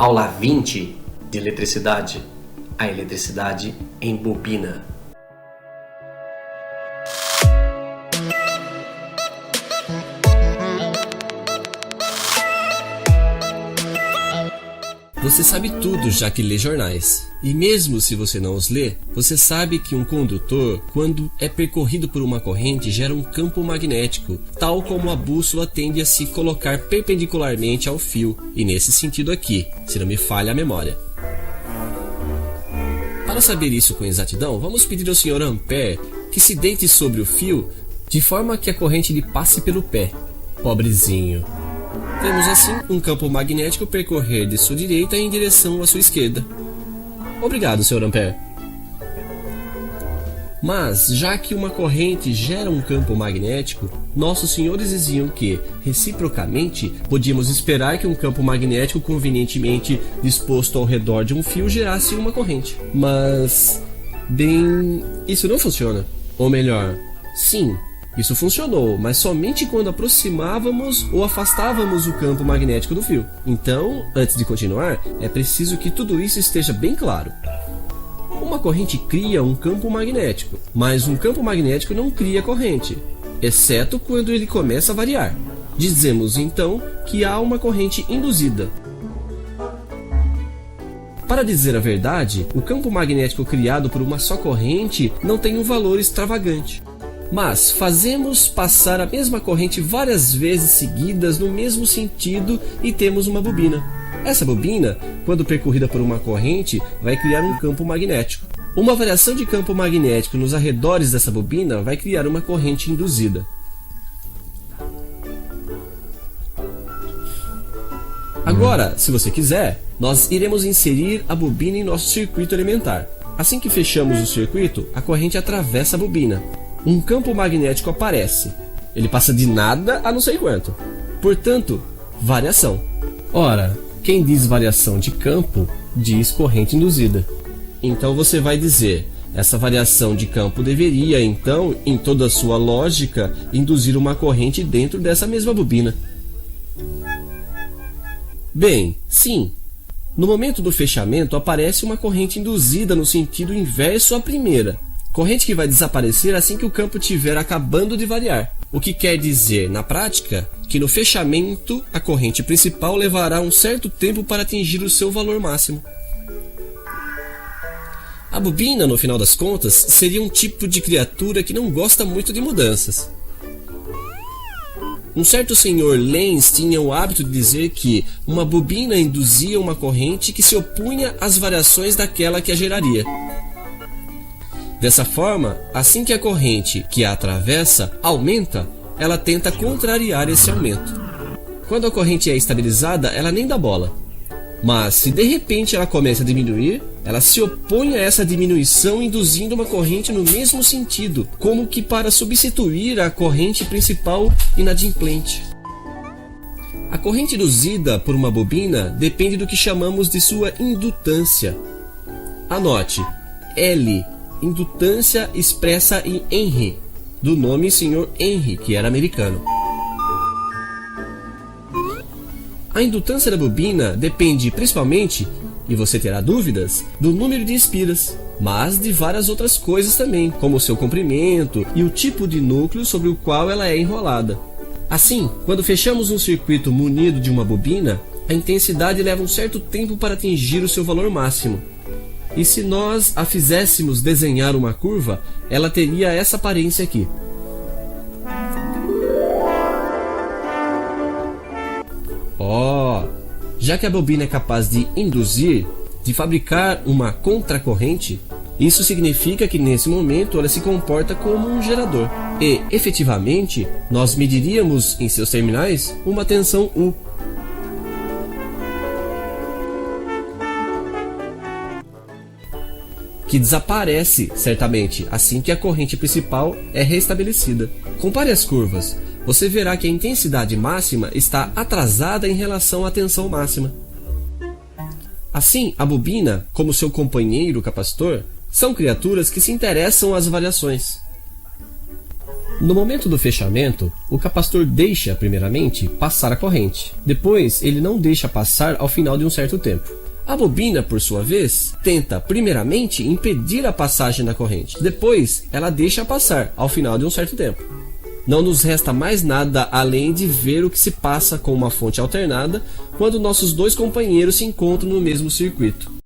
Aula 20 de eletricidade. A eletricidade em bobina. Você sabe tudo já que lê jornais. E mesmo se você não os lê, você sabe que um condutor, quando é percorrido por uma corrente, gera um campo magnético, tal como a bússola tende a se colocar perpendicularmente ao fio, e nesse sentido aqui, se não me falha a memória. Para saber isso com exatidão, vamos pedir ao Sr. Ampère que se deite sobre o fio, de forma que a corrente lhe passe pelo pé. Pobrezinho. Temos assim um campo magnético percorrer de sua direita em direção à sua esquerda. Obrigado, Sr. Ampère. Mas, já que uma corrente gera um campo magnético, nossos senhores diziam que, reciprocamente, podíamos esperar que um campo magnético convenientemente disposto ao redor de um fio gerasse uma corrente. Mas, bem, isso não funciona. Ou melhor, sim, isso funcionou, mas somente quando aproximávamos ou afastávamos o campo magnético do fio. Então, antes de continuar, é preciso que tudo isso esteja bem claro. Uma corrente cria um campo magnético, mas um campo magnético não cria corrente, exceto quando ele começa a variar. Dizemos então que há uma corrente induzida. Para dizer a verdade, o campo magnético criado por uma só corrente não tem um valor extravagante. Mas fazemos passar a mesma corrente várias vezes seguidas no mesmo sentido e temos uma bobina. Essa bobina, quando percorrida por uma corrente, vai criar um campo magnético. Uma variação de campo magnético nos arredores dessa bobina vai criar uma corrente induzida. Agora, se você quiser, nós iremos inserir a bobina em nosso circuito elementar. Assim que fechamos o circuito, a corrente atravessa a bobina. Um campo magnético aparece. Ele passa de nada a não sei quanto. Portanto, variação. Ora, quem diz variação de campo, diz corrente induzida. Então você vai dizer, essa variação de campo deveria, então, em toda a sua lógica, induzir uma corrente dentro dessa mesma bobina. Bem, sim. No momento do fechamento, aparece uma corrente induzida no sentido inverso à primeira. Corrente que vai desaparecer assim que o campo estiver acabando de variar. O que quer dizer, na prática, que no fechamento a corrente principal levará um certo tempo para atingir o seu valor máximo. A bobina, no final das contas, seria um tipo de criatura que não gosta muito de mudanças. Um certo senhor Lenz tinha o hábito de dizer que uma bobina induzia uma corrente que se opunha às variações daquela que a geraria. Dessa forma, assim que a corrente que a atravessa aumenta, ela tenta contrariar esse aumento. Quando a corrente é estabilizada, ela nem dá bola. Mas se de repente ela começa a diminuir, ela se opõe a essa diminuição induzindo uma corrente no mesmo sentido, como que para substituir a corrente principal inadimplente. A corrente induzida por uma bobina depende do que chamamos de sua indutância. Anote, L. Indutância expressa em Henry, do nome Sr. Henry, que era americano. A indutância da bobina depende principalmente, e você terá dúvidas, do número de espiras, mas de várias outras coisas também, como o seu comprimento e o tipo de núcleo sobre o qual ela é enrolada. Assim, quando fechamos um circuito munido de uma bobina, a intensidade leva um certo tempo para atingir o seu valor máximo. E se nós a fizéssemos desenhar uma curva, ela teria essa aparência aqui. Já que a bobina é capaz de induzir, de fabricar uma contracorrente, isso significa que nesse momento ela se comporta como um gerador. E, efetivamente, nós mediríamos em seus terminais uma tensão U. Que desaparece, certamente, assim que a corrente principal é restabelecida. Compare as curvas. Você verá que a intensidade máxima está atrasada em relação à tensão máxima. Assim, a bobina, como seu companheiro capacitor, são criaturas que se interessam às variações. No momento do fechamento, o capacitor deixa, primeiramente, passar a corrente. Depois, ele não deixa passar ao final de um certo tempo. A bobina, por sua vez, tenta, primeiramente, impedir a passagem da corrente. Depois, ela deixa passar ao final de um certo tempo. Não nos resta mais nada além de ver o que se passa com uma fonte alternada quando nossos dois companheiros se encontram no mesmo circuito.